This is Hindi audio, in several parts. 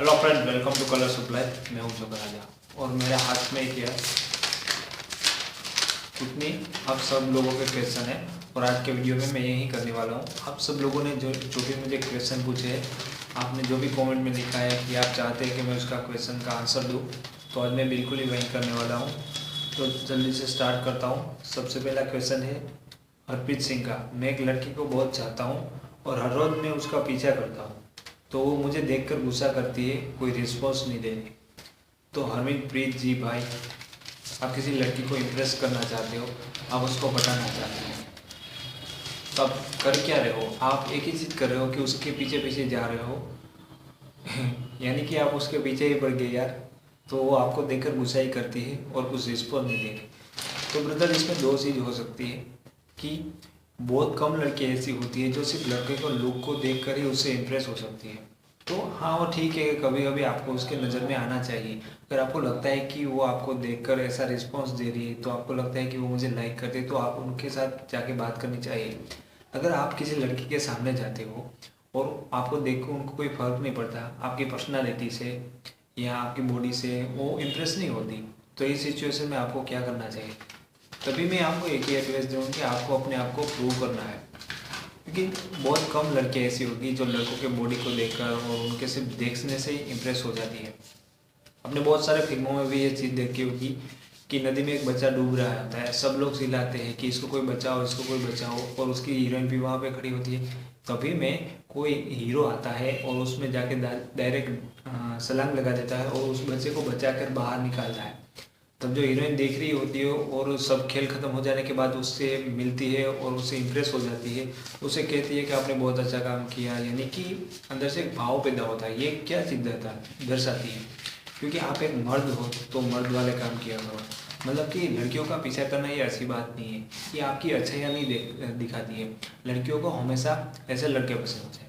Hello friend, welcome to colour supply. मैं हूं जोकर राजा और मेरे हाथ में एक कितनी आप सब लोगों के क्वेश्चन है और आज के वीडियो में मैं यही करने वाला हूं। आप सब लोगों ने जो भी मुझे क्वेश्चन पूछे हैं, आपने जो भी कमेंट में लिखा है कि आप चाहते हैं कि मैं उसका क्वेश्चन का आंसर दूं, तो आज मैं बिल्कुल ही वही करने वाला हूँ। तो जल्दी से स्टार्ट करता हूँ। सबसे पहला क्वेश्चन है हरप्रीत सिंह का। मैं एक लड़की को बहुत चाहता हूँ और हर रोज़ मैं उसका पीछा करता हूँ, तो वो मुझे देखकर गुस्सा करती है, कोई रिस्पॉन्स नहीं दे रही। तो हरमीतप्रीत जी भाई, आप किसी लड़की को इम्प्रेस करना चाहते हो, आप उसको पटाना चाहते हो, तो आप कर क्या रहे हो? आप एक ही चीज़ कर रहे हो कि उसके पीछे पीछे जा रहे हो यानी कि आप उसके पीछे ही पड़ गए यार। तो वो आपको देखकर गुस्सा ही करती है और कुछ रिस्पॉन्स नहीं दे रही। तो ब्रदर, इसमें दो चीज़ हो सकती है कि बहुत कम लड़की ऐसी होती है जो सिर्फ लड़के को लुक को देखकर ही उससे इम्प्रेस हो सकती है। तो हाँ, वो ठीक है, कभी कभी आपको उसके नज़र में आना चाहिए। अगर आपको लगता है कि वो आपको देखकर ऐसा रिस्पॉन्स दे रही है, तो आपको लगता है कि वो मुझे लाइक करते हैं, तो आप उनके साथ जाके बात करनी चाहिए। अगर आप किसी लड़की के सामने जाते हो और आपको देख कर उनको कोई फ़र्क नहीं पड़ता, आपकी पर्सनालिटी से या आपकी बॉडी से वो इम्प्रेस नहीं होती, तो इस सिचुएशन में आपको क्या करना चाहिए? तभी मैं आपको एक ही एडवाइस दूँ कि आपको अपने आप को प्रूव करना है। क्योंकि बहुत कम लड़के ऐसी होगी जो लड़कों के बॉडी को देखकर और उनके सिर्फ देखने से ही इम्प्रेस हो जाती है। आपने बहुत सारे फिल्मों में भी ये चीज़ देखी होगी कि नदी में एक बच्चा डूब रहा होता है, सब लोग चिल्लाते हैं कि इसको कोई बचाओ, इसको कोई बचाओ, और उसकी हीरोइन भी वहाँ पे खड़ी होती है। तभी में कोई हीरो आता है और उसमें जाके डायरेक्ट छलांग लगा देता है और उस बच्चे को बचा कर बाहर निकालता है। तब जो हीरोइन देख रही होती है और सब खेल खत्म हो जाने के बाद उससे मिलती है और उससे इम्प्रेस हो जाती है, उसे कहती है कि आपने बहुत अच्छा काम किया, यानी कि अंदर से एक भाव पैदा होता है। ये क्या चीज़ दर्शाती है? क्योंकि आप एक मर्द हो तो मर्द वाले काम किया करो। मतलब कि लड़कियों का पीछा करना ये ऐसी बात नहीं है, ये आपकी अच्छाइयाँ नहीं दिखाती है। लड़कियों को हमेशा ऐसे लड़के पसंद होते हैं।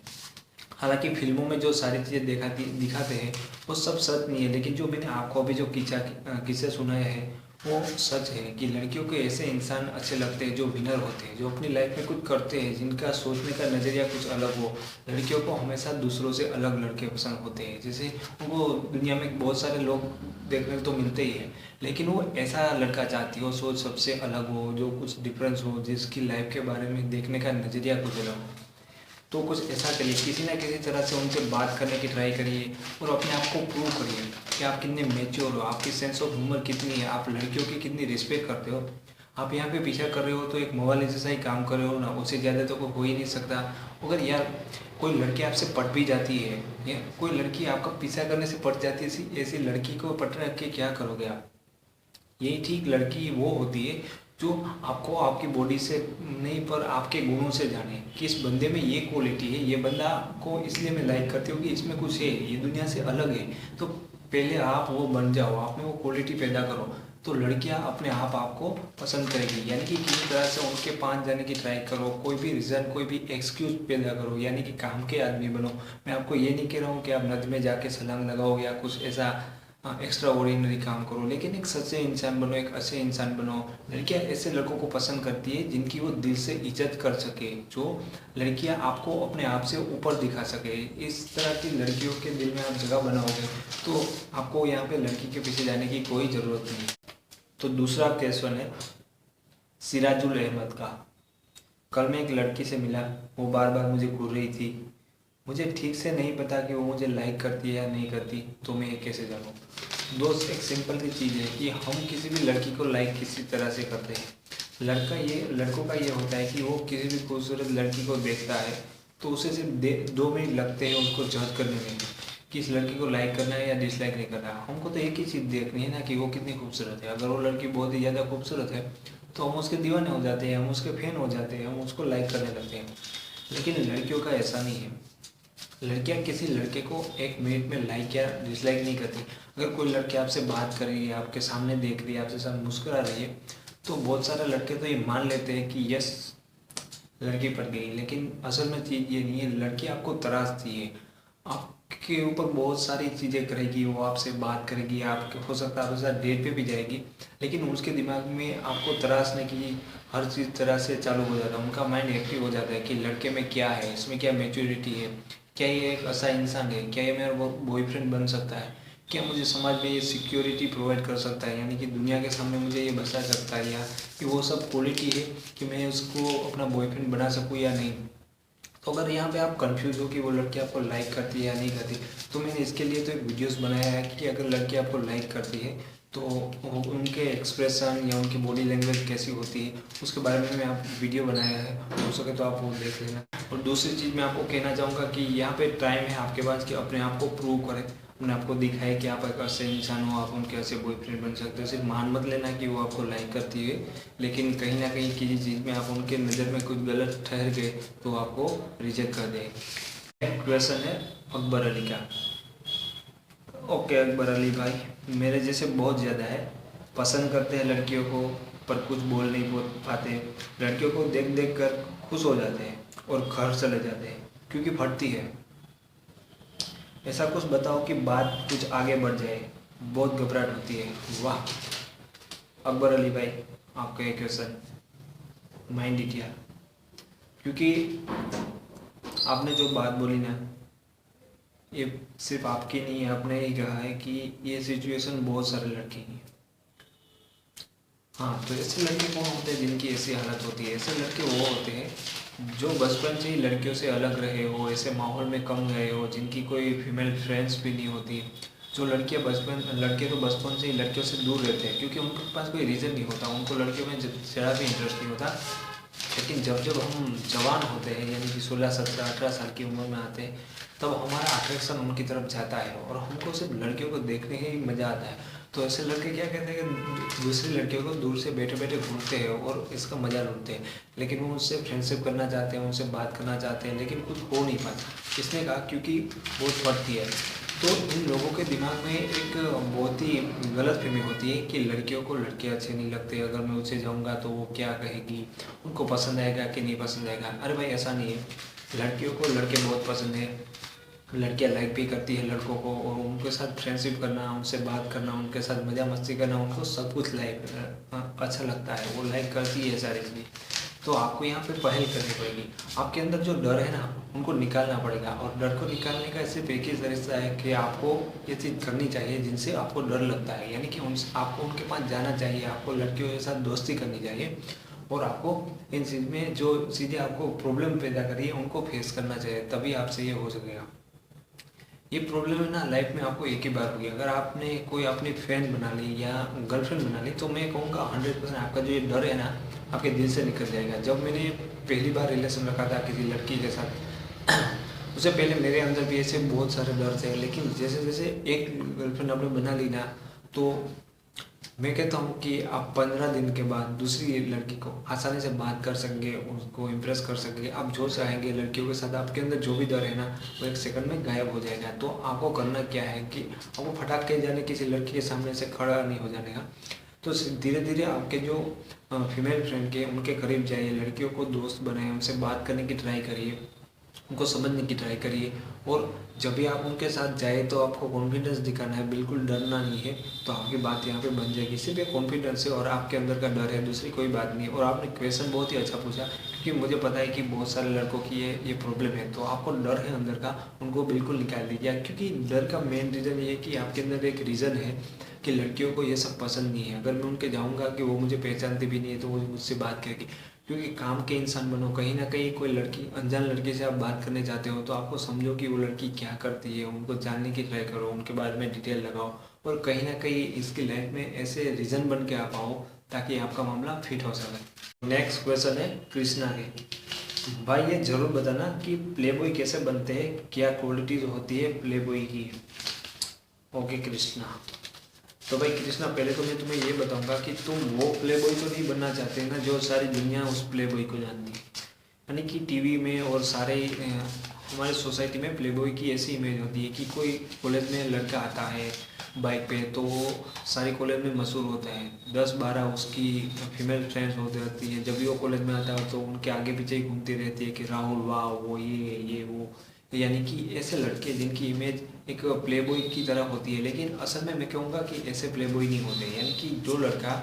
हालांकि फिल्मों में जो सारी चीज़ें दिखाते हैं वो सब सच नहीं है, लेकिन जो मैंने आपको अभी जो किस्से सुनाए हैं वो सच है कि लड़कियों को ऐसे इंसान अच्छे लगते हैं जो विनर होते हैं, जो अपनी लाइफ में कुछ करते हैं, जिनका सोचने का नज़रिया कुछ अलग हो। लड़कियों को हमेशा दूसरों से अलग लड़के पसंद होते हैं। जैसे उनको दुनिया में बहुत सारे लोग देखने तो मिलते ही हैं, लेकिन वो ऐसा लड़का चाहती हो, सोच सबसे अलग हो, जो कुछ डिफरेंस हो, जिसकी लाइफ के बारे में देखने का नज़रिया कुछ अलग हो। तो कुछ ऐसा करिए, किसी ना किसी तरह से उनसे बात करने की ट्राई करिए और अपने आप को प्रूव करिए कि आप कितने मेच्योर हो, आपकी सेंस ऑफ ह्यूमर कितनी है, आप लड़कियों की कितनी रिस्पेक्ट करते हो। आप यहाँ पे पीछा कर रहे हो तो एक मवाली जैसा ही काम कर रहे हो ना, उससे ज़्यादा तो कोई हो ही नहीं सकता। अगर यार कोई लड़की आपसे पट भी जाती है या कोई लड़की आपका पीछा करने से पट जाती है, ऐसी लड़की को पट रख के क्या करोगे आप? यही ठीक लड़की वो होती है जो आपको आपकी बॉडी से नहीं पर आपके गुणों से जाने कि इस बंदे में ये क्वालिटी है, ये बंदा को इसलिए मैं लाइक करती हूँ कि इसमें कुछ है, ये दुनिया से अलग है। तो पहले आप वो बन जाओ, आप में वो क्वालिटी पैदा करो, तो लड़कियां अपने आप आपको पसंद करेगी। यानी कि किसी तरह से उनके पास जाने की ट्राई करो, कोई भी रीज़न, कोई भी एक्सक्यूज पैदा करो, यानी कि काम के आदमी बनो। मैं आपको ये नहीं कह रहा हूँ कि आप नदी में जाके छलांग लगाओ या कुछ ऐसा एक्स्ट्रा ऑर्डिनरी काम करो, लेकिन एक सच्चे इंसान बनो, एक अच्छे इंसान बनो। लड़कियां ऐसे लड़कों को पसंद करती है जिनकी वो दिल से इज्जत कर सके, जो लड़कियां आपको अपने आप से ऊपर दिखा सके। इस तरह की लड़कियों के दिल में आप जगह बनाओगे तो आपको यहाँ पे लड़की के पीछे जाने की कोई ज़रूरत नहीं। तो दूसरा क्वेश्चन है सिराजुल अहमद का। कल मैं एक लड़की से मिला, वो बार बार मुझे घूर रही थी। मुझे ठीक से नहीं पता कि वो मुझे लाइक करती है या नहीं करती, तो मैं ये कैसे जानूँ? दोस्त, एक सिंपल सी चीज़ है कि हम किसी भी लड़की को लाइक किसी तरह से करते हैं। लड़कों का ये होता है कि वो किसी भी खूबसूरत लड़की को देखता है तो उसे सिर्फ 2 मिनट लगते हैं उसको जज करने में कि इस लड़की को लाइक करना है या डिसलाइक नहीं करना है। हमको तो एक ही चीज़ देखनी है ना कि वो कितनी खूबसूरत है। अगर वो लड़की बहुत ही ज़्यादा खूबसूरत है तो हम उसके दीवाने हो जाते हैं, हम उसके फैन हो जाते हैं, हम उसको लाइक करने लगते हैं। लेकिन लड़कियों का ऐसा नहीं है। लड़कियां किसी लड़के को 1 मिनट में लाइक या डिसलाइक नहीं करती। अगर कोई लड़की आपसे बात कर रही है, आपके सामने देख रही है, आपसे साथ मुस्कुरा रही है, तो बहुत सारे लड़के तो ये मान लेते हैं कि यस, लड़की पट गई। लेकिन असल में चीज़ ये नहीं है। लड़की आपको तराशती है, आपके ऊपर बहुत सारी चीज़ें करेगी, वो आपसे बात करेगी, आपके हो सकता है आपके साथ डेट पे भी जाएगी, लेकिन उसके दिमाग में आपको तराशने की हर चीज़ तरह से चालू हो जाता है। उनका माइंड एक्टिव हो जाता है कि लड़के में क्या है, इसमें क्या मैच्योरिटी है, क्या ये एक ऐसा इंसान है, क्या ये मेरा बॉयफ्रेंड बन सकता है, क्या मुझे समाज में ये सिक्योरिटी प्रोवाइड कर सकता है, यानी कि दुनिया के सामने मुझे ये बता सकता है, या कि वो सब क्वालिटी है कि मैं उसको अपना बॉयफ्रेंड बना सकूँ या नहीं। तो अगर यहाँ पे आप कंफ्यूज हो कि वो लड़की आपको लाइक करती है या नहीं करती, तो मैंने इसके लिए तो एक वीडियोस बनाया है कि अगर लड़की आपको लाइक करती है तो उनके एक्सप्रेशन या उनकी बॉडी लैंग्वेज कैसी होती है उसके बारे में मैं आप वीडियो बनाया है, हो सके तो आप वो देख लेना। और दूसरी चीज़ मैं आपको कहना चाहूँगा कि यहाँ पे टाइम है आपके पास कि अपने आप को प्रूव करें, अपने आपको दिखाए कि आप एक ऐसे इंसान हो, आप उनके ऐसे बॉयफ्रेंड बन सकते हो। सिर्फ मान मत लेना कि वो आपको लाइक करती है, लेकिन कहीं ना कहीं किसी चीज़ में आप उनके नज़र में कुछ गलत ठहर गए तो आपको रिजेक्ट कर दें। क्वेश्चन है अकबर अली का। ओके अकबर अली भाई, मेरे जैसे बहुत ज़्यादा है, पसंद करते हैं लड़कियों को पर कुछ बोल नहीं पाते, लड़कियों को देख देख कर खुश हो जाते हैं और घर चले जाते हैं क्योंकि फटती है। ऐसा कुछ बताओ कि बात कुछ आगे बढ़ जाए, बहुत घबराहट होती है। वाह अकबर अली भाई, आपका ये क्वेश्चन माइंड इट यार, क्योंकि आपने जो बात बोली ना, ये सिर्फ आपकी नहीं है, आपने ही कहा है कि ये सिचुएशन बहुत सारे लड़के की है। हाँ, तो ऐसे लड़के कौन होते हैं जिनकी ऐसी हालत होती है? ऐसे लड़के वो होते हैं जो बचपन से ही लड़कियों से अलग रहे हो, ऐसे माहौल में कम गए हो, जिनकी कोई फीमेल फ्रेंड्स भी नहीं होती। जो लड़के तो बचपन से ही लड़कियों से दूर रहते हैं क्योंकि उनके पास कोई रीज़न नहीं होता, उनको लड़कियों में ज़रा भी इंटरेस्ट नहीं होता। लेकिन जब जब हम जवान होते हैं, यानी कि 16, 17, 18 साल की उम्र में आते हैं, तब हमारा अट्रैक्शन उनकी तरफ जाता है और हमको सिर्फ लड़कियों को देखने ही मज़ा आता है। तो ऐसे लड़के क्या कहते हैं कि दूसरी लड़कियों को दूर से बैठे बैठे घूरते हैं और इसका मज़ा लूटते हैं, लेकिन वो उनसे फ्रेंडशिप करना चाहते हैं, उनसे बात करना चाहते हैं, लेकिन कुछ हो नहीं पाता। किसने कहा? क्योंकि बहुत पड़ती है। तो इन लोगों के दिमाग में एक बहुत ही गलत फहमी होती है कि लड़कियों को लड़के अच्छे नहीं लगते, अगर मैं उससे जाऊंगा तो वो क्या कहेगी, उनको पसंद आएगा कि नहीं पसंद आएगा। अरे भाई ऐसा नहीं है, लड़कियों को लड़के बहुत पसंद है, लड़कियां लाइक भी करती है लड़कों को, और उनके साथ फ्रेंडशिप करना, उनसे बात करना, उनके साथ मज़ा मस्ती करना, उनको सब कुछ लाइक अच्छा लगता है, वो लाइक करती है सारी चीज़ें। तो आपको यहाँ पे पहल करनी पड़ेगी, आपके अंदर जो डर है ना उनको निकालना पड़ेगा, और डर को निकालने का सिर्फ एक ही तरीका है कि आपको ये चीज़ करनी चाहिए जिनसे आपको डर लगता है, यानी कि आपको उनके पास जाना चाहिए, आपको लड़कियों के साथ दोस्ती करनी चाहिए, और आपको इन चीज़ में जो चीज़ें आपको प्रॉब्लम पैदा करी है उनको फेस करना चाहिए, तभी आपसे ये हो सकेगा। ये प्रॉब्लम है ना लाइफ में आपको एक ही बार होगी। अगर आपने कोई अपनी फ्रेंड बना ली या गर्लफ्रेंड बना ली तो मैं कहूँगा 100% आपका जो ये डर है ना आपके दिल से निकल जाएगा। जब मैंने पहली बार रिलेशन रखा था किसी लड़की के साथ, उससे पहले मेरे अंदर भी ऐसे बहुत सारे डर थे, लेकिन जैसे जैसे एक गर्लफ्रेंड आपने बना ली ना, तो मैं कहता हूँ कि आप 15 दिन के बाद दूसरी लड़की को आसानी से बात कर सकेंगे, उसको इम्प्रेस कर सकेंगे, आप जो चाहेंगे लड़कियों के साथ, आपके अंदर जो भी डर है ना वो एक सेकंड में गायब हो जाएगा। तो आपको करना क्या है कि आपको फटाक के जाने किसी लड़की के सामने से खड़ा नहीं हो जाने का। तो धीरे धीरे आपके जो फीमेल फ्रेंड के उनके करीब जाइए, लड़कियों को दोस्त बनाए, उनसे बात करने की ट्राई करिए, उनको समझने की ट्राई करिए, और जब भी आप उनके साथ जाए तो आपको कॉन्फिडेंस दिखाना है, बिल्कुल डरना नहीं है। तो आपकी बात यहाँ पे बन जाएगी, सिर्फ एक कॉन्फिडेंस है और आपके अंदर का डर है, दूसरी कोई बात नहीं है। और आपने क्वेश्चन बहुत ही अच्छा पूछा, क्योंकि मुझे पता है कि बहुत सारे लड़कों की ये प्रॉब्लम है। तो आपको डर है अंदर का, उनको बिल्कुल निकाल दीजिए, क्योंकि डर का मेन रीज़न ये है कि आपके अंदर एक रीज़न है कि लड़कियों को ये सब पसंद नहीं है। अगर मैं उनके जाऊँगा कि वो मुझे पहचानती भी नहीं है तो वो मुझसे बात करेगी, क्योंकि काम के इंसान बनो। कहीं ना कहीं कोई लड़की, अनजान लड़की से आप बात करने जाते हो तो आपको समझो कि वो लड़की क्या करती है, उनको जानने की ट्राई करो, उनके बारे में डिटेल लगाओ, और कहीं ना कहीं इसकी लाइफ में ऐसे रीज़न बन के आ पाओ ताकि आपका मामला फिट हो सके। नेक्स्ट क्वेश्चन है कृष्णा के। भाई ये ज़रूर बताना कि प्लेबॉय कैसे बनते हैं, क्या क्वालिटीज होती है प्लेबॉय की। ओके कृष्णा, तो भाई कृष्णा पहले तो मैं तुम्हें ये बताऊंगा कि तुम वो प्लेबॉय तो नहीं बनना चाहते ना जो सारी दुनिया उस प्लेबॉय को जानती है। यानी कि टीवी में और सारे हमारे सोसाइटी में प्लेबॉय की ऐसी इमेज होती है कि कोई कॉलेज में लड़का आता है बाइक पे तो वो सारी कॉलेज में मशहूर होता है, 10-12 उसकी फीमेल फ्रेंड्स होती रहती है। जब भी वो कॉलेज में आता है तो उनके आगे पीछे ही घूमती रहती है कि राहुल वाह वो ये वो, यानी कि ऐसे लड़के जिनकी इमेज एक प्लेबॉय की तरह होती है। लेकिन असल में मैं कहूँगा कि ऐसे प्लेबॉय नहीं होते, यानी कि जो लड़का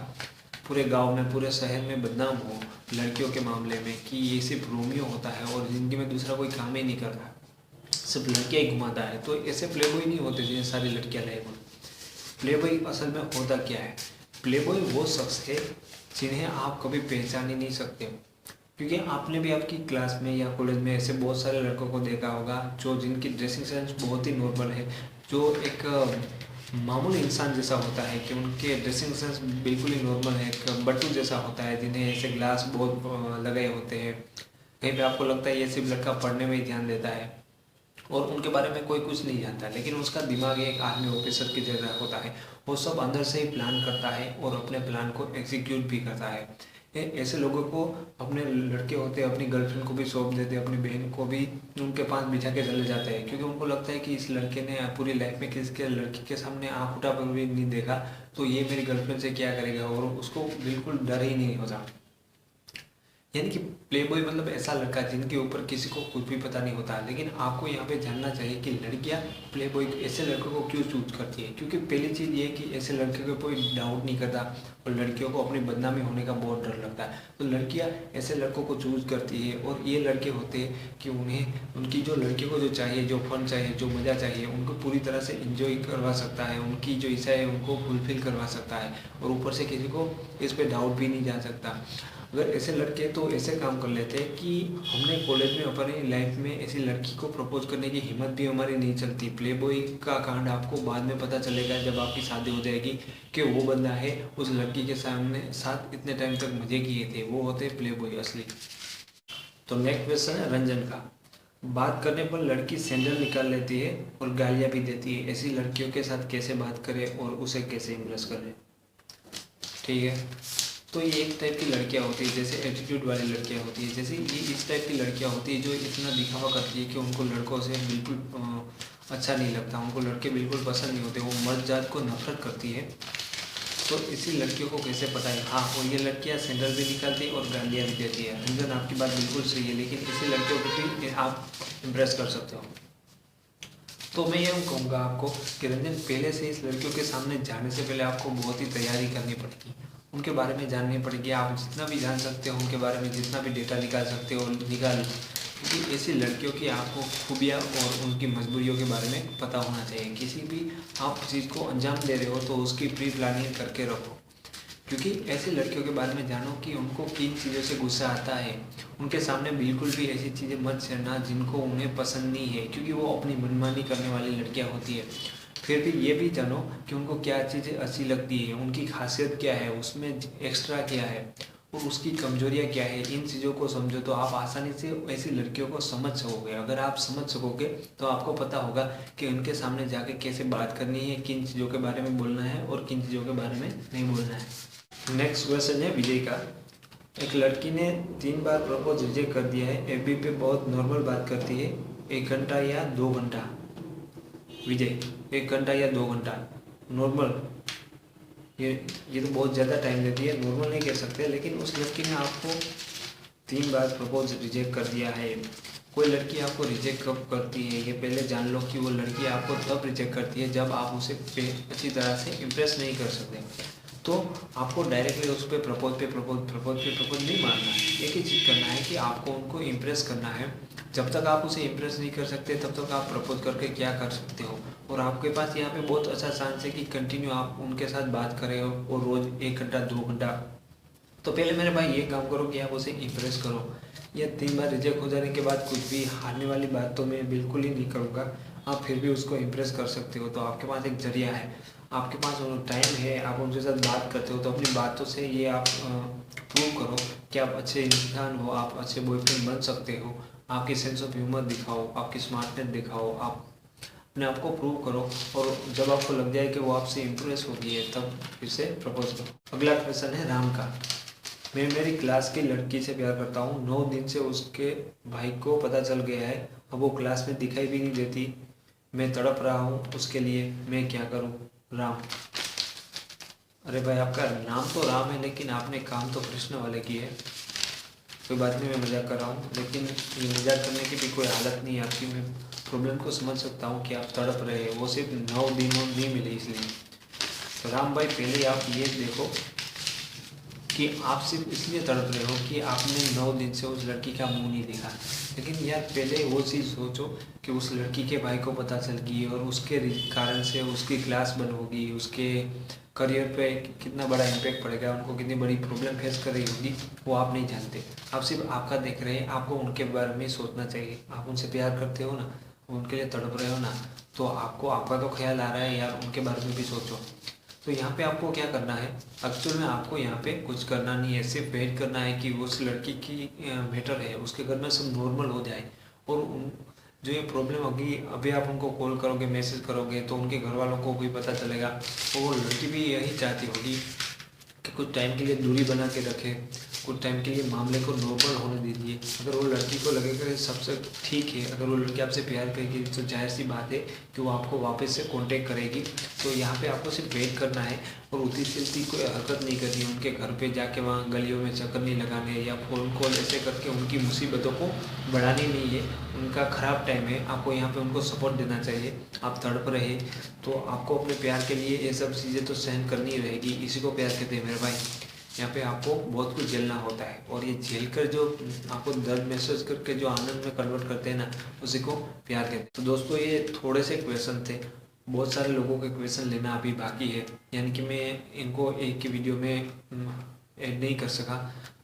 पूरे गांव में, पूरे शहर में बदनाम हो लड़कियों के मामले में कि ये सिर्फ रोमियो होता है और ज़िंदगी में दूसरा कोई काम ही नहीं करता, सिर्फ लड़कियाँ ही घुमाता है। तो ऐसे प्ले बॉय नहीं होते जिन्हें सारी लड़कियाँ लाइक हों। प्ले बॉय असल में होता क्या है? प्ले बॉय वो शख्स है जिन्हें आप कभी पहचान ही नहीं सकते, क्योंकि आपने भी आपकी क्लास में या कॉलेज में ऐसे बहुत सारे लड़कों को देखा होगा जो जिनकी ड्रेसिंग सेंस बहुत ही नॉर्मल है, जो एक मामूली इंसान जैसा होता है, कि उनके ड्रेसिंग सेंस बिल्कुल ही नॉर्मल है, एक बट्टू जैसा होता है, जिन्हें ऐसे ग्लास बहुत लगाए होते हैं। कहीं पे आपको लगता है ये सिर्फ लड़का पढ़ने में ही ध्यान देता है और उनके बारे में कोई कुछ नहीं जानता, लेकिन उसका दिमाग एक आर्मी ऑफिसर की जगह होता है। वो सब अंदर से ही प्लान करता है और अपने प्लान को एग्जीक्यूट भी करता है। ऐसे लोगों को अपने लड़के होते हैं अपनी गर्लफ्रेंड को भी सौंप देते हैं, अपनी बहन को भी उनके पास बिठा के चले जाते हैं, क्योंकि उनको लगता है कि इस लड़के ने पूरी लाइफ में किसी के लड़की के सामने आँख उठा कर भी नहीं देखा, तो ये मेरी गर्लफ्रेंड से क्या करेगा, और उसको बिल्कुल डर ही नहीं होता। यानी कि प्ले बॉय मतलब ऐसा लड़का जिनके ऊपर किसी को कुछ भी पता नहीं होता। लेकिन आपको यहाँ पे जानना चाहिए कि लड़कियाँ प्ले बॉय ऐसे लड़कों को क्यों चूज करती है, क्योंकि पहली चीज़ ये कि ऐसे लड़के को कोई डाउट नहीं करता और लड़कियों को अपनी बदनामी होने का बहुत डर लगता है। तो लड़कियाँ ऐसे लड़कों को चूज करती है और ये लड़के होते हैं कि उन्हें उनकी जो लड़के को जो चाहिए, जो फन चाहिए, जो मज़ा चाहिए, उनको पूरी तरह से इंजॉय करवा सकता है, उनकी जो इच्छा है उनको फुलफिल करवा सकता है, और ऊपर से किसी को इस पर डाउट भी नहीं जा सकता। अगर ऐसे लड़के तो ऐसे काम कर लेते हैं कि हमने कॉलेज में अपनी लाइफ में ऐसी लड़की को प्रपोज करने की हिम्मत भी हमारी नहीं चलती। प्ले बॉय का कांड आपको बाद में पता चलेगा जब आपकी शादी हो जाएगी कि वो बंदा है उस लड़की के सामने साथ इतने टाइम तक मजे किए थे, वो होते प्ले बॉय असली। तो नेक्स्ट क्वेश्चन है रंजन का। बात करने पर लड़की सैंडल निकाल लेती है और गालियाँ भी देती है, ऐसी लड़कियों के साथ कैसे बात करें और उसे कैसे इम्प्रेस करें? ठीक है, तो ये एक टाइप की लड़कियाँ होती है, जैसे एटीट्यूड वाली लड़कियाँ होती है, जैसे ये इस टाइप की लड़कियाँ होती है जो इतना दिखावा करती है कि उनको लड़कों से बिल्कुल अच्छा नहीं लगता, उनको लड़के बिल्कुल पसंद नहीं होते, वो मर्द जात को नफरत करती है। तो इसी लड़कियों को कैसे पटाएं? हाँ, और ये लड़कियाँ सैंडल भी निकालती है और गालियाँ भी देती है। रंजन, आपकी बात बिल्कुल सही है, लेकिन इसी लड़कियों को भी आप इम्प्रेस कर सकते हो। तो मैं यूँ कहूँगा आपको कि रंजन, पहले से इस लड़कियों के सामने जाने से पहले आपको बहुत ही तैयारी करनी पड़ेगी, उनके बारे में जाननी पड़ेगी। आप जितना भी जान सकते हो उनके बारे में, जितना भी डेटा निकाल सकते हो निकाल, क्योंकि ऐसी लड़कियों की आपको खूबियाँ और उनकी मजबूरियों के बारे में पता होना चाहिए। किसी भी आप चीज़ को अंजाम दे रहे हो तो उसकी प्री प्लानिंग करके रखो, क्योंकि ऐसी लड़कियों के बारे में जानो कि उनको किन चीज़ों से गुस्सा आता है। उनके सामने बिल्कुल भी ऐसी चीज़ें मत छेड़ना जिनको उन्हें पसंद नहीं है, क्योंकि वो अपनी मनमानी करने वाली लड़कियाँ होती है। फिर भी ये भी जानो कि उनको क्या चीज़ें अच्छी लगती है, उनकी खासियत क्या है, उसमें एक्स्ट्रा क्या है और उसकी कमजोरियाँ क्या है। इन चीज़ों को समझो तो आप आसानी से ऐसी लड़कियों को समझ सकोगे। अगर आप समझ सकोगे तो आपको पता होगा कि उनके सामने जाके कैसे बात करनी है, किन चीज़ों के बारे में बोलना है और किन चीज़ों के बारे में नहीं बोलना है। नेक्स्ट क्वेश्चन है विजय का। एक लड़की ने 3 बार प्रपोज रिजेक्ट कर दिया है, एफबी पे बहुत नॉर्मल बात करती है, 1 घंटा या 2 घंटा? विजय, 1 घंटा या 2 घंटा नॉर्मल? ये तो बहुत ज़्यादा टाइम लेती है, नॉर्मल नहीं कह सकते। लेकिन उस लड़की ने आपको 3 बार प्रपोज रिजेक्ट कर दिया है। कोई लड़की आपको रिजेक्ट कब करती है ये पहले जान लो कि वो लड़की आपको तब रिजेक्ट करती है जब आप उसे अच्छी तरह से इम्प्रेस नहीं कर सकते। तो आपको डायरेक्टली उस पर प्रपोज नहीं मारना। एक ही चीज़ करना है कि आपको उनको इम्प्रेस करना है। जब तक आप उसे इम्प्रेस नहीं कर सकते तब तक आप प्रपोज करके क्या कर सकते हो। और आपके पास यहाँ पे बहुत अच्छा चांस है कि कंटिन्यू आप उनके साथ बात करें और रोज़ 1 घंटा 2 घंटा। तो पहले मेरे भाई ये काम करो कि आप उसे इम्प्रेस करो। या 3 बार रिजेक्ट हो जाने के बाद कुछ भी हारने वाली बात तो मैं बिल्कुल ही नहीं करूँगा। आप फिर भी उसको इम्प्रेस कर सकते हो। तो आपके पास एक जरिया है, आपके पास टाइम है, आप उनके साथ बात करते हो। तो अपनी बातों से ये आप प्रूव करो कि आप अच्छे इंसान हो, आप अच्छे बॉयफ्रेंड बन सकते हो। आपकी सेंस ऑफ ह्यूमर दिखाओ, आपकी स्मार्टनेस दिखाओ, आप अपने आप को प्रूव करो। और जब आपको लग जाए कि वो आपसे इम्प्रेस हो गई है तब फिर से प्रपोज करो। अगला क्वेश्चन है राम का। मैं मेरी क्लास की लड़की से प्यार करता हूँ, 9 दिन से उसके भाई को पता चल गया है, अब वो क्लास में दिखाई भी नहीं देती, मैं तड़प रहा हूँ उसके लिए, मैं क्या करूँ? राम। अरे भाई, आपका नाम तो राम है लेकिन आपने काम तो कृष्ण वाले की है। कोई बात नहीं, मैं मजाक कर रहा हूँ, लेकिन ये मजाक करने की भी कोई हालत नहीं है आपकी। मैं प्रॉब्लम को समझ सकता हूँ कि आप तड़प रहे हैं, वो सिर्फ 9 दिनों नहीं मिले इसलिए। तो राम भाई, पहले आप ये देखो कि आप सिर्फ इसलिए तड़प रहे हो कि आपने 9 दिन से उस लड़की का मुंह नहीं देखा। लेकिन यार पहले वो चीज़ सोचो कि उस लड़की के भाई को पता चल गई और उसके कारण से उसकी क्लास बंद होगी, उसके करियर पे कितना बड़ा इम्पैक्ट पड़ेगा, उनको कितनी बड़ी प्रॉब्लम फेस कर रही होगी, वो आप नहीं जानते। आप सिर्फ आपका देख रहे हैं, आपको उनके बारे में सोचना चाहिए। आप उनसे प्यार करते हो ना, उनके लिए तड़प रहे हो ना, तो आपको आपका तो ख्याल आ रहा है यार, उनके बारे में भी सोचो। तो यहाँ पे आपको क्या करना है, एक्चुअल में आपको यहाँ पे कुछ करना नहीं है, सिर्फ वेट करना है कि उस लड़की की बेटर है, उसके घर में सब नॉर्मल हो जाए। और उन जो ये प्रॉब्लम होगी, अभी आप उनको कॉल करोगे, मैसेज करोगे, तो उनके घर वालों को भी पता चलेगा। तो वो लड़की भी यही चाहती होगी कि कुछ टाइम के लिए दूरी बना के रखे, कुछ टाइम के लिए मामले को नॉर्मल होने दीजिए। अगर वो लड़की को लगेगा कि सबसे ठीक है, अगर वो लड़की आपसे प्यार करेगी तो जाहिर सी बात है कि वो आपको वापस से कांटेक्ट करेगी। तो यहाँ पे आपको सिर्फ वेट करना है और उल्टी सीधी कोई हरकत नहीं करनी है। उनके घर पे जाके वहाँ गलियों में चक्कर नहीं लगाने या फ़ोन कॉल ऐसे करके उनकी मुसीबतों को बढ़ानी नहीं है। उनका ख़राब टाइम है, आपको यहाँ पे उनको सपोर्ट देना चाहिए। आप तड़प रहे तो आपको अपने प्यार के लिए ये सब चीज़ें तो सहन करनी रहेगी। इसी को प्यार कहते हैं मेरे भाई। यहाँ पे आपको बहुत कुछ झेलना होता है और ये झेल कर जो आपको दर्द महसूस करके जो आनंद में कन्वर्ट करते हैं ना, उसी को प्यार कहते हैं। तो दोस्तों ये थोड़े से क्वेश्चन थे, बहुत सारे लोगों के क्वेश्चन लेना अभी बाकी है, यानी कि मैं इनको एक ही वीडियो में ऐड नहीं कर सका।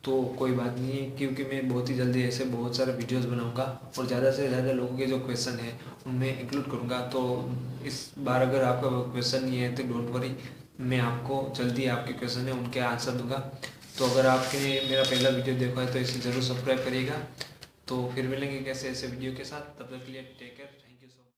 तो कोई बात नहीं है, क्योंकि मैं बहुत ही जल्दी ऐसे बहुत सारे वीडियोस बनाऊंगा और ज़्यादा से ज़्यादा लोगों के जो क्वेश्चन है उनमें इंक्लूड करूंगा। तो इस बार अगर आपका क्वेश्चन नहीं है तो डोंट वरी, मैं आपको जल्दी आपके क्वेश्चन है उनके आंसर दूंगा। तो अगर आपने मेरा पहला वीडियो देखा है तो इसे ज़रूर सब्सक्राइब करिएगा। तो फिर मिलेंगे कैसे ऐसे वीडियो के साथ, तब तक के लिए टेक केयर।